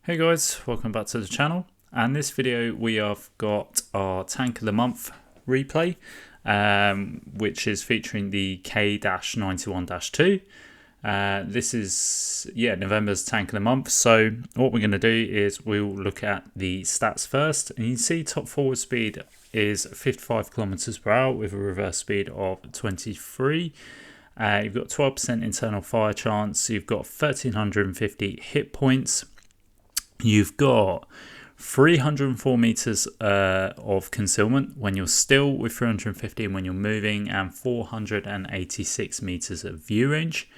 Hey guys, welcome back to the channel. And this video we have got our Tank of the Month replay, which is featuring the K-91-2. This is November's Tank of the Month. So what we're going to do is we'll look at the stats first, and you can see top forward speed is 55 kilometers per hour with a reverse speed of 23. You've got 12% internal fire chance. You've got 1350 hit points. You've got 304 meters of concealment when you're still, with 350 when you're moving, and 486 meters of view range.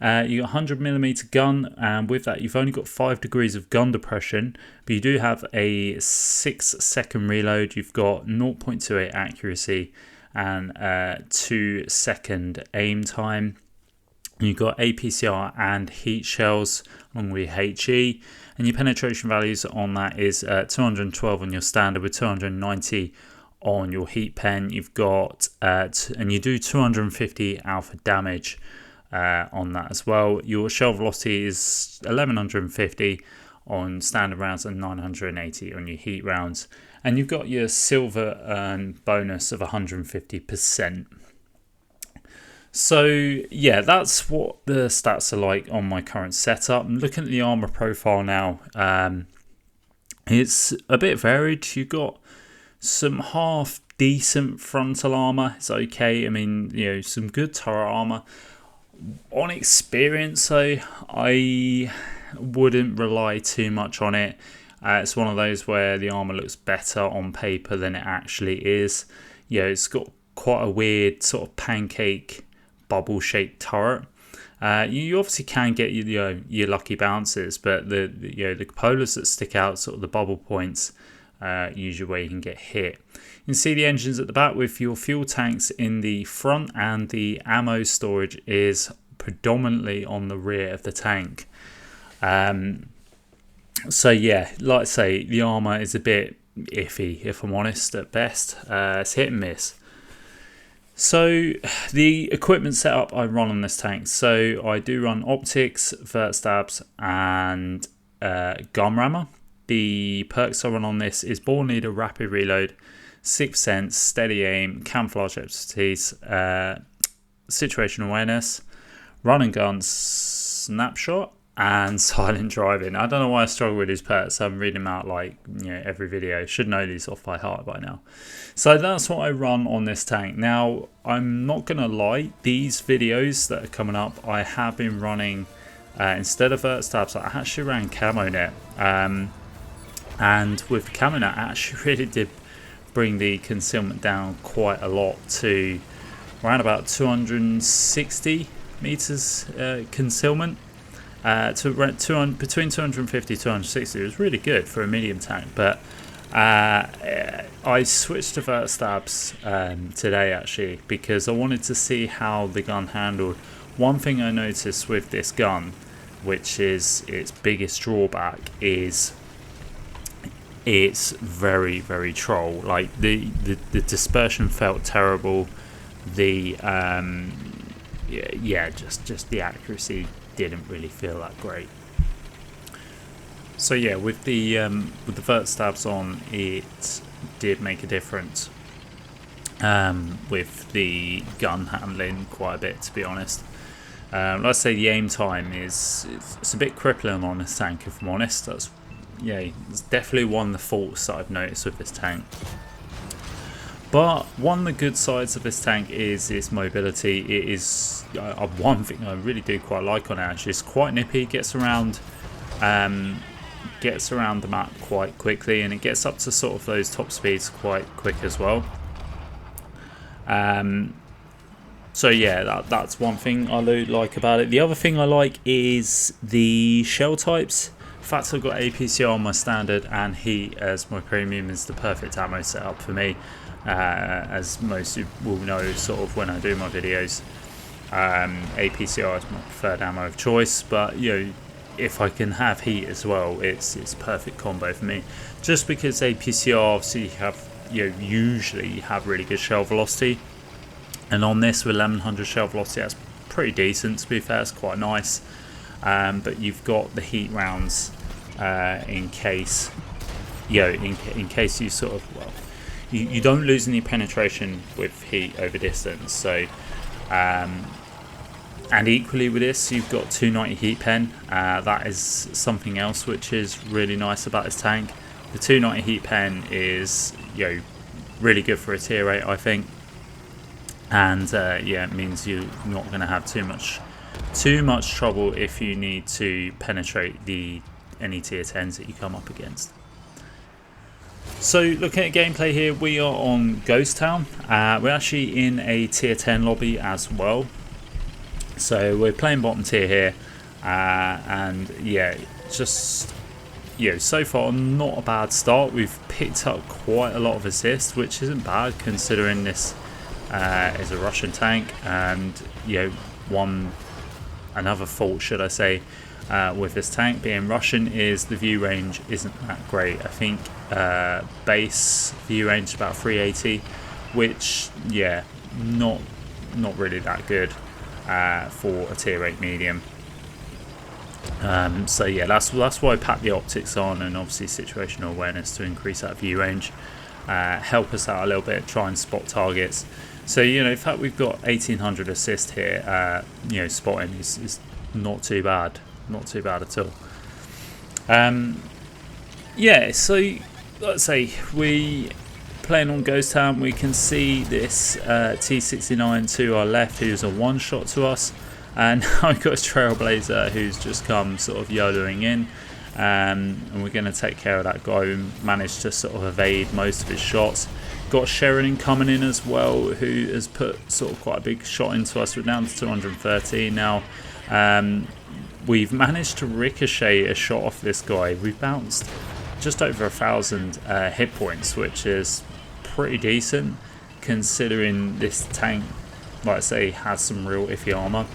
You got 100mm gun, and with that you've only got 5 degrees of gun depression, but you do have a 6-second reload. You've got 0.28 accuracy and 2-second aim time. You've got APCR and heat shells along with HE, and your penetration values on that is 212 on your standard with 290 on your heat pen. You've got and you do 250 alpha damage on that as well. Your shell velocity is 1150 on standard rounds and 980 on your heat rounds, and you've got your silver bonus of 150%. So yeah, that's what the stats are like on my current setup. I'm looking at the armor profile now. It's a bit varied. You've got some half decent frontal armor. It's okay. I mean, some good turret armor. On experience though, I wouldn't rely too much on it. It's one of those where the armor looks better on paper than it actually is. It's got quite a weird sort of pancake bubble shaped turret. You obviously can get your lucky bounces, but the cupolas that stick out, sort of the bubble points, usually where you can get hit. You can see the engines at the back with your fuel tanks in the front, and the ammo storage is predominantly on the rear of the tank. So yeah, like I say, the armor is a bit iffy, if I'm honest, at best. It's hit and miss. So the equipment setup I run on this tank, so I do run optics, vert stabs, and gun rammer. The perks I run on this is ball leader, rapid reload, 6th sense, steady aim, camouflage expertise, situational awareness, run and gun, snapshot, and silent driving. I don't know why I struggle with these perks. I'm reading them out like every video. Should know these off by heart by now. So that's what I run on this tank. Now I'm not gonna lie, these videos that are coming up, I have been running instead of vert stabs, I actually ran camo net, and with the camo net I actually really did bring the concealment down quite a lot to around about 260 meters concealment. Between 250 and 260. It was really good for a medium tank, but I switched to vert stabs today actually because I wanted to see how the gun handled. One thing I noticed with this gun, which is its biggest drawback, is it's very, very troll. Like the dispersion felt terrible. The just the accuracy didn't really feel that great. So yeah, with the vert stabs on, it did make a difference with the gun handling quite a bit, to be honest. Let's say the aim time it's a bit crippling on this tank, if I'm honest. That's it's definitely one of the faults that I've noticed with this tank. But one of the good sides of this tank is its mobility. It is one thing I really do quite like on it. Actually, it's quite nippy. It gets around the map quite quickly, and it gets up to sort of those top speeds quite quick as well. So yeah, that's one thing I like about it. The other thing I like is the shell types. The fact I've got APCR on my standard and heat as my premium is the perfect ammo setup for me. As most will know, sort of when I do my videos, APCR is my preferred ammo of choice, but if I can have heat as well, it's a perfect combo for me. Just because APCR obviously usually have really good shell velocity, and on this with 1100 shell velocity, that's pretty decent. To be fair, it's quite nice. But you've got the heat rounds in case, in case you sort of, well, you don't lose any penetration with heat over distance. So, and equally with this, you've got 290 heat pen. That is something else which is really nice about this tank. The 290 heat pen is, really good for a tier 8, I think. And it means you're not going to have too much trouble if you need to penetrate any tier 10s that you come up against. So looking at gameplay here, we are on Ghost Town. We're actually in a tier 10 lobby as well. So we're playing bottom tier here, and just so far not a bad start. We've picked up quite a lot of assists, which isn't bad considering this is a Russian tank. And another fault, should I say, with this tank being Russian is the view range isn't that great. I think base view range is about 380, which not really that good for a tier 8 medium. That's why I packed the optics on, and obviously situational awareness to increase that view range, help us out a little bit, try and spot targets. So in fact we've got 1800 assist here. Spotting is not too bad at all. So let's say we playing on Ghost Town. We can see this T-69 to our left, who's a one shot to us, and now we've got a Trailblazer who's just come sort of YOLOing in, and we're going to take care of that guy who managed to sort of evade most of his shots. Got Sheridan coming in as well, who has put sort of quite a big shot into us. We're down to 213 now. We've managed to ricochet a shot off this guy. We've bounced just over 1,000 hit points, which is pretty decent considering this tank, like I say, has some real iffy armor.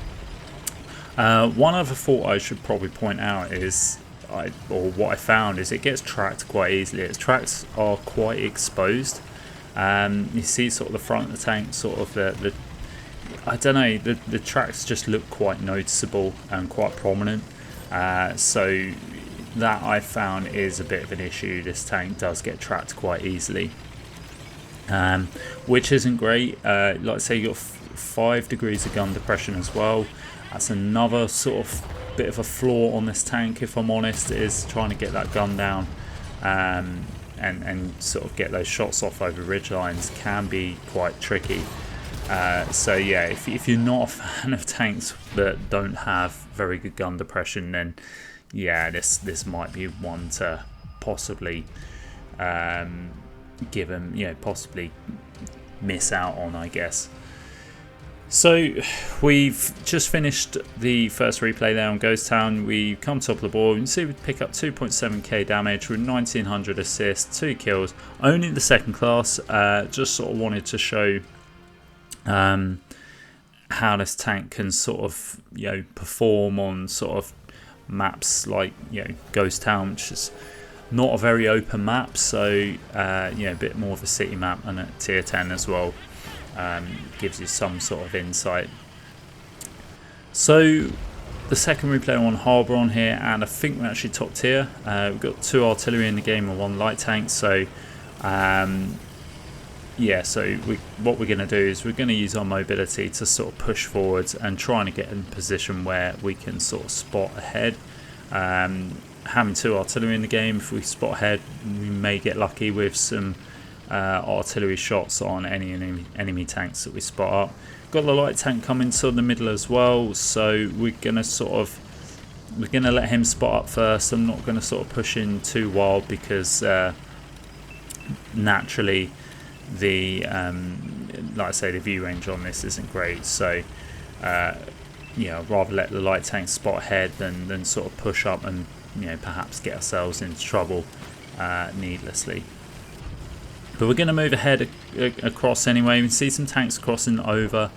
One other thought I should probably point out is, what I found is it gets tracked quite easily. Its tracks are quite exposed. You see sort of the front of the tank, sort of the I don't know, the tracks just look quite noticeable and quite prominent. So that I found is a bit of an issue. This tank does get tracked quite easily, which isn't great. Like I say, you got 5 degrees of gun depression as well. That's another sort of bit of a flaw on this tank, if I'm honest, is trying to get that gun down and sort of get those shots off over ridge lines can be quite tricky. If you're not a fan of tanks that don't have very good gun depression, then this might be one to possibly give them, possibly miss out on, I guess. So we've just finished the first replay there on Ghost Town. We come top of the board. You can see we pick up 2.7k damage with 1900 assists, 2 kills. Only the second class. Just sort of wanted to show how this tank can sort of perform on sort of maps like Ghost Town, which is not a very open map. So a bit more of a city map, and at tier 10 as well. Gives you some sort of insight. So the second replay on Harbour on here, and I think we're actually top tier. We've got 2 artillery in the game and 1 light tank. So what we're going to do is we're going to use our mobility to sort of push forwards and trying to get in a position where we can sort of spot ahead. Having 2 artillery in the game, if we spot ahead, we may get lucky with some artillery shots on any enemy tanks that we spot up. Got the light tank coming to the middle as well, so we're gonna let him spot up first. I'm not gonna sort of push in too wild because naturally the like I say, the view range on this isn't great. So I'd rather let the light tank spot ahead than sort of push up and perhaps get ourselves into trouble needlessly. But we're going to move ahead across anyway. We can see some tanks crossing over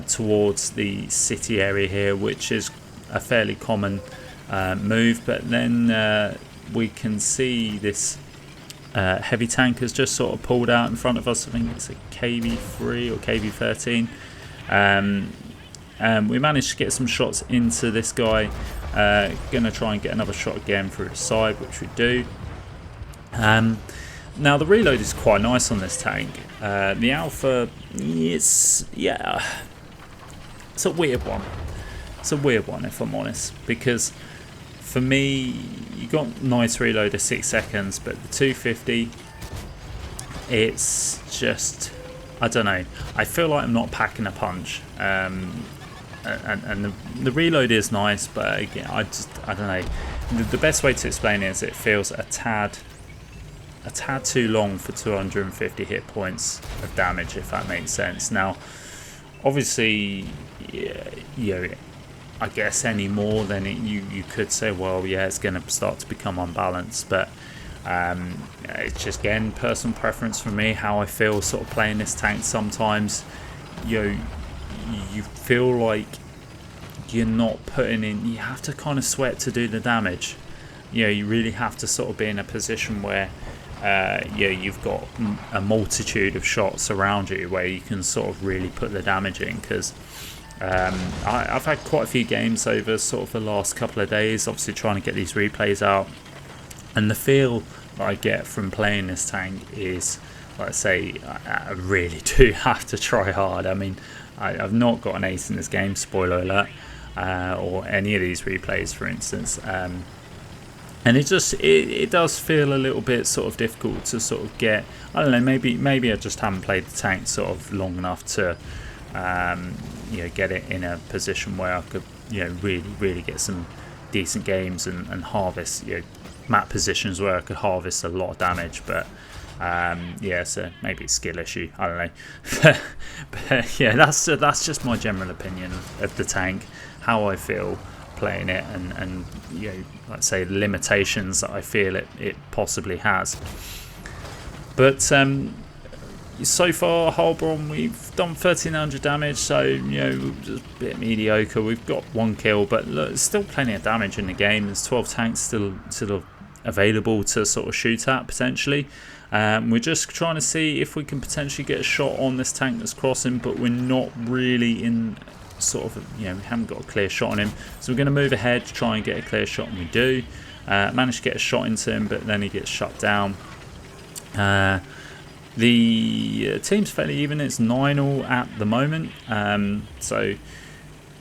towards the city area here, which is a fairly common move. But then we can see this heavy tank has just sort of pulled out in front of us. I think it's a KV-3 or KV-13. We managed to get some shots into this guy. Gonna try and get another shot again through the side, which we do. Now the reload is quite nice on this tank. The Alpha, it's a weird one. It's a weird one, if I'm honest, because for me, you got nice reload of 6 seconds, but the 250, it's just, I don't know. I feel like I'm not packing a punch. And the reload is nice, but again, I don't know. The best way to explain it is it feels a tad too long for 250 hit points of damage, if that makes sense. Now, obviously, I guess any more than it, you could say, well, yeah, it's going to start to become unbalanced, but it's just, again, personal preference for me, how I feel sort of playing this tank. Sometimes you feel like you're not putting in, you have to kind of sweat to do the damage. You really have to sort of be in a position where you've got a multitude of shots around you where you can sort of really put the damage in, because I've had quite a few games over sort of the last couple of days, obviously trying to get these replays out, and the feel that I get from playing this tank is, like I say, I really do have to try hard. I mean, I've not got an ace in this game, spoiler alert, or any of these replays, for instance, and it does feel a little bit sort of difficult to sort of get, I don't know, maybe I just haven't played the tank sort of long enough to get it in a position where I could really get some decent games and harvest map positions where I could harvest a lot of damage. But so maybe it's a skill issue, I don't know. but yeah, that's just my general opinion of the tank, how I feel playing it, and let's say the limitations that I feel it possibly has. But so far, Armour, we've done 1300 damage, so just a bit mediocre. We've got 1 kill, but look, there's still plenty of damage in the game. There's 12 tanks still available to sort of shoot at potentially. We're just trying to see if we can potentially get a shot on this tank that's crossing, but we're not really in sort of, we haven't got a clear shot on him, so we're going to move ahead to try and get a clear shot, and we do manage to get a shot into him, but then he gets shut down. The team's fairly even, it's 9-all at the moment, so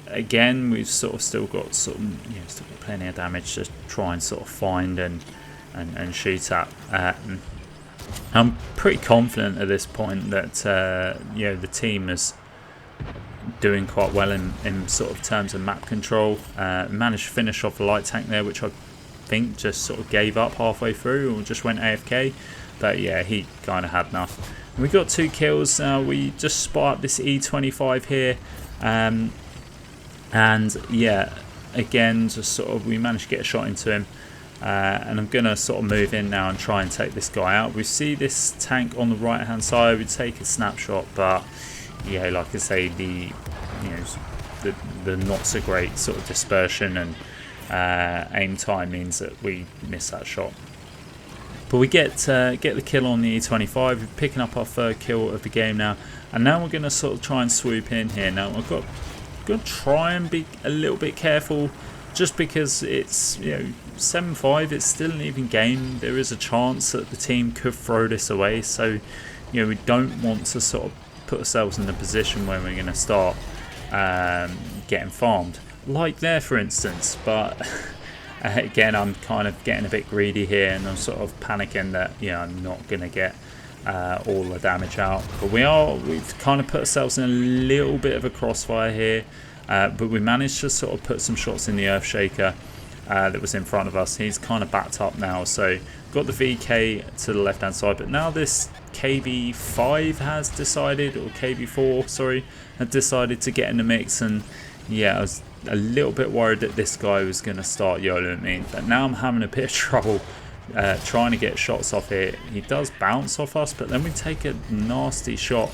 again we've sort of still got still got plenty of damage to try and sort of find and shoot at. I'm pretty confident at this point that the team is doing quite well in sort of terms of map control. Managed to finish off the light tank there, which I think just sort of gave up halfway through or just went AFK, but yeah, he kind of had enough. We got 2 kills. We just spot up this E25 here, and yeah, again, just sort of we managed to get a shot into him, and I'm gonna sort of move in now and try and take this guy out. We see this tank on the right hand side, we take a snapshot, but yeah, like I say, the not so great sort of dispersion and aim time means that we miss that shot. But we get the kill on the E25. We're picking up our 3rd kill of the game now, and now we're going to sort of try and swoop in here. Now I've got to try and be a little bit careful, just because it's 7-5. It's still an even game. There is a chance that the team could throw this away. So we don't want to sort of put ourselves in a position where we're going to start getting farmed, like there, for instance. But again, I'm kind of getting a bit greedy here, and I'm sort of panicking that I'm not going to get all the damage out. But we've kind of put ourselves in a little bit of a crossfire here, but we managed to sort of put some shots in the Earthshaker that was in front of us. He's kind of backed up now, so got the VK to the left hand side, but now this KB5 has decided, or KB4, sorry, had decided to get in the mix. And yeah, I was a little bit worried that this guy was going to start YOLOing me, but now I'm having a bit of trouble trying to get shots off here. He does bounce off us, but then we take a nasty shot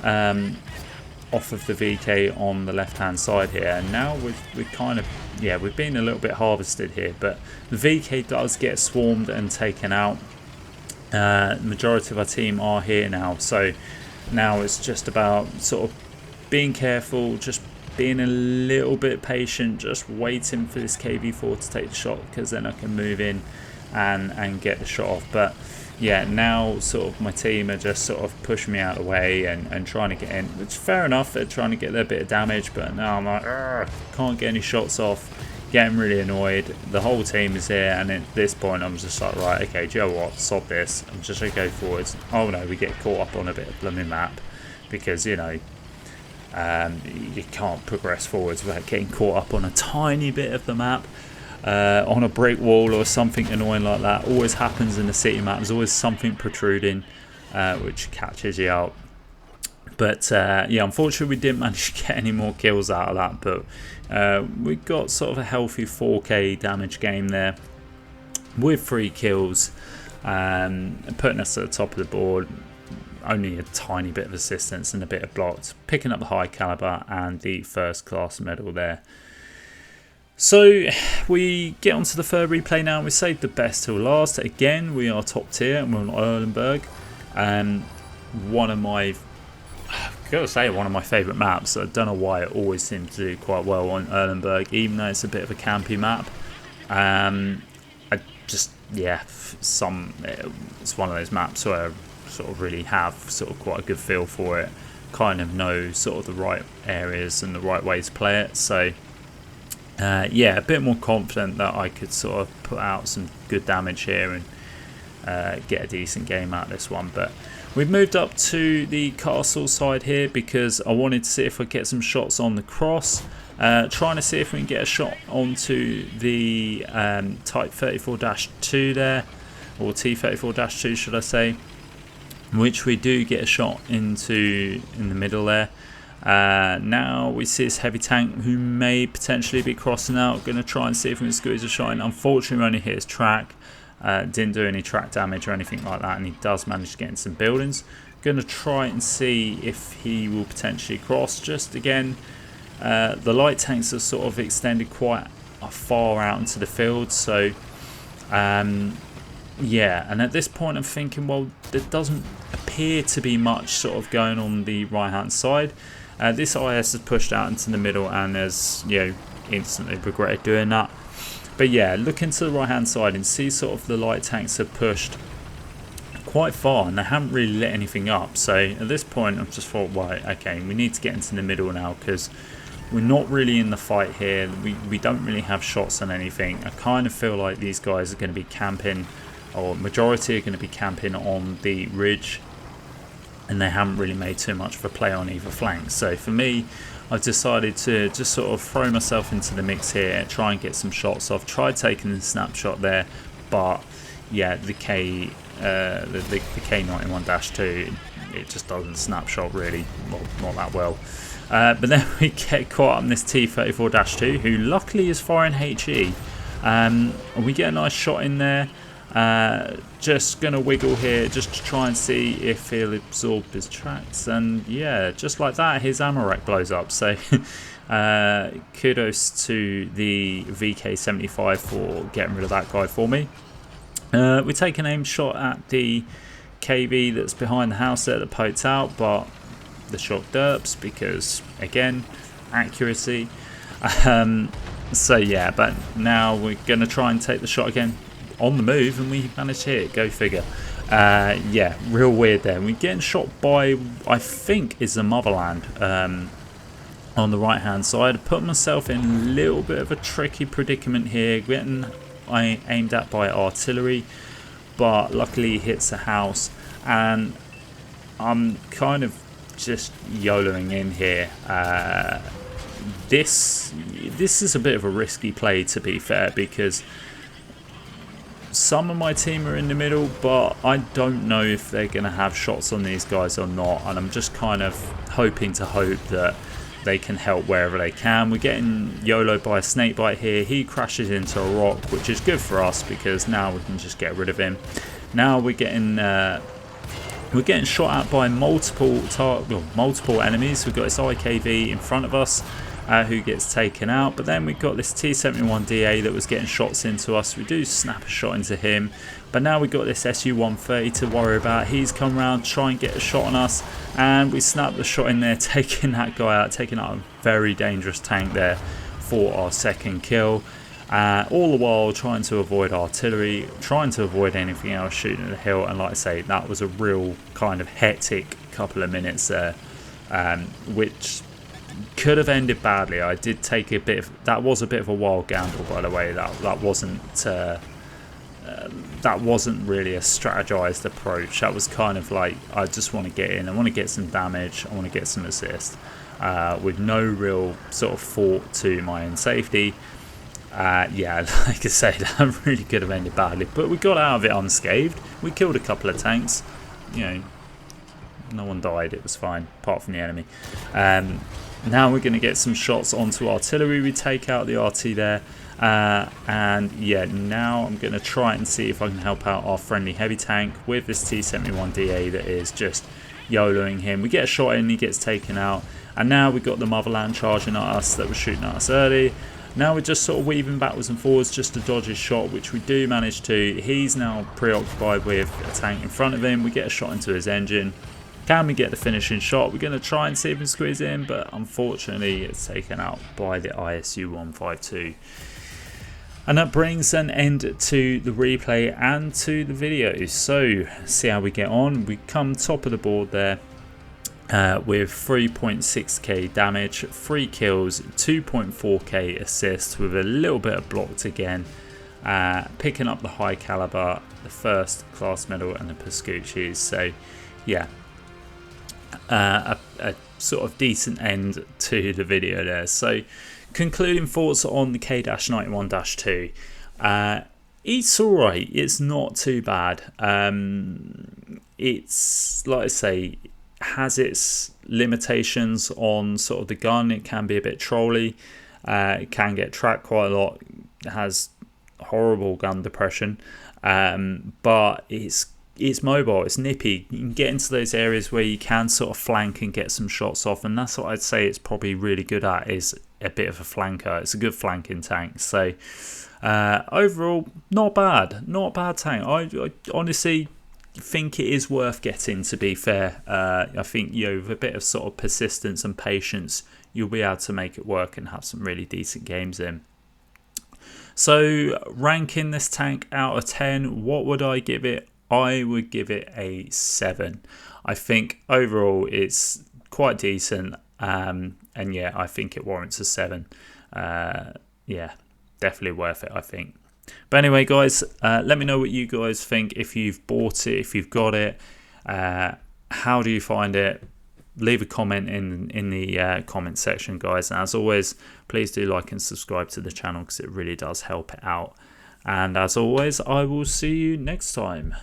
off of the VK on the left hand side here, and now we've kind of, we've been a little bit harvested here, but the VK does get swarmed and taken out. The majority of our team are here now, so now it's just about sort of being careful, just being a little bit patient, just waiting for this KV-4 to take the shot, because then I can move in and get the shot off. But yeah, now sort of my team are just sort of pushing me out of the way and trying to get in, which is fair enough. They're trying to get their bit of damage, but now I'm like, can't get any shots off, getting really annoyed. The whole team is here, and at this point I'm just like, right, okay, do you know what, sod this, I'm just going to go forwards. Oh no, we get caught up on a bit of blooming map, because, you know, you can't progress forwards without getting caught up on a tiny bit of the map. On a brick wall or something annoying like that. Always happens in the city map. There's always something protruding which catches you out. But yeah, unfortunately we didn't manage to get any more kills out of that, but we got sort of a healthy 4k damage game there with 3 kills, putting us at the top of the board. Only a tiny bit of assistance and a bit of blocks, picking up the high caliber and the first class medal there. So we get onto the third replay now. We saved the best till last. Again, we are top tier and we're on Erlenberg. One of my, I've got to say, one of my favourite maps. I don't know why it always seems to do quite well on Erlenberg, even though it's a bit of a campy map. I just, yeah, it's one of those maps where I sort of really have sort of quite a good feel for it. Kind of know sort of the right areas and the right way to play it. So yeah, a bit more confident that I could sort of put out some good damage here and get a decent game out of this one. But we've moved up to the castle side here because I wanted to see if I get some shots on the cross. Trying to see if we can get a shot onto the Type 34-2 there, or T34-2 should I say, which we do get a shot into in the middle there. Now we see this heavy tank who may potentially be crossing out. Going to try and see if we can squeeze a shot in. Unfortunately, we only hit his track. Didn't do any track damage or anything like that, and he does manage to get in some buildings. Going to try and see if he will potentially cross. Just again, the light tanks are sort of extended quite far out into the field, so yeah, and at this point I'm thinking, well, there doesn't appear to be much sort of going on the right hand side. This IS has pushed out into the middle and has, you know, instantly regretted doing that. But yeah, look into the right hand side and see sort of the light tanks have pushed quite far and they haven't really lit anything up. So at this point I've just thought, right, okay, we need to get into the middle now because we're not really in the fight here. We don't really have shots on anything. I kind of feel like these guys are going to be camping, or majority are going to be camping on the ridge, and they haven't really made too much of a play on either flank. So for me, I've decided to just sort of throw myself into the mix here, try and get some shots off. Tried taking the snapshot there, but yeah, the K-91-2, it just doesn't snapshot really, well, not that well. But then we get caught up in this T34-2, who luckily is firing HE, and we get a nice shot in there. Just gonna wiggle here just to try and see if he'll absorb his tracks, and yeah, just like that his ammo rack blows up. So kudos to the VK75 for getting rid of that guy for me. We take an aim shot at the KV that's behind the house there that poked out, but the shot derps because again, accuracy. So yeah, but now we're gonna try and take the shot again on the move, and we managed to hit it. Go figure. Yeah, real weird there. We're getting shot by, I think, is the Motherland on the right hand side. I put myself in a little bit of a tricky predicament here, getting aimed at by artillery, but luckily he hits the house, and I'm kind of just YOLOing in here. This is a bit of a risky play, to be fair, because some of my team are in the middle, but I don't know if they're going to have shots on these guys or not, and I'm just kind of hoping that they can help wherever they can. We're getting YOLO'd by a snakebite here. He crashes into a rock, which is good for us because now we can just get rid of him. Now we're getting shot at by multiple enemies. We've got this IKV in front of us. who gets taken out. But then we've got this T-71-DA that was getting shots into us. We do snap a shot into him, but now we've got this Su-130 to worry about. He's come around, try and get a shot on us, and we snap the shot in there, taking that guy out, taking out a very dangerous tank there for our second kill. All the while trying to avoid artillery, trying to avoid anything else shooting at the hill. And like I say, that was a real kind of hectic couple of minutes there, which could have ended badly. I did take a bit of, that was a bit of a wild gamble, by the way. That wasn't really a strategized approach. That was kind of like, I just want to get in, I want to get some damage, I want to get some assist, with no real sort of thought to my own safety. Yeah, like I say, that really could have ended badly, but we got out of it unscathed. We killed a couple of tanks, you know, no one died, it was fine, apart from the enemy. Now we're going to get some shots onto artillery. We take out the RT there, and yeah, now I'm going to try and see if I can help out our friendly heavy tank with this T-71-DA that is just YOLOing him. We get a shot in, he gets taken out, and now we've got the motherland charging at us that was shooting at us early. Now we're just sort of weaving backwards and forwards just to dodge his shot, which we do manage to. He's now preoccupied with a tank in front of him. We get a shot into his engine. Can we get the finishing shot? We're going to try and see if we can squeeze in, but unfortunately it's taken out by the ISU-152. And that brings an end to the replay and to the video. So, see how we get on. We come top of the board there with 3.6k damage, 3 kills, 2.4k assists with a little bit of blocked again. Picking up the high caliber, the first class medal and the Pascucci's. So, yeah. A sort of decent end to the video there. So, concluding thoughts on the K-91-2. It's alright, it's not too bad. It's, like I say, has its limitations on sort of the gun. It can be a bit trolly, it can get tracked quite a lot, it has horrible gun depression, but it's mobile, it's nippy. You can get into those areas where you can sort of flank and get some shots off, and that's what I'd say it's probably really good at, is a bit of a flanker. It's a good flanking tank. So overall, not bad tank. I honestly think it is worth getting, to be fair. I think, you know, with a bit of sort of persistence and patience, you'll be able to make it work and have some really decent games in. So ranking this tank out of 10, what would I give it? I would give it a 7. I think overall it's quite decent, and yeah, I think it warrants a 7. Yeah, definitely worth it, I think. But anyway, guys, let me know what you guys think, if you've bought it, if you've got it. How do you find it? Leave a comment in the comment section, guys. And as always, please do like and subscribe to the channel, because it really does help it out. And as always, I will see you next time.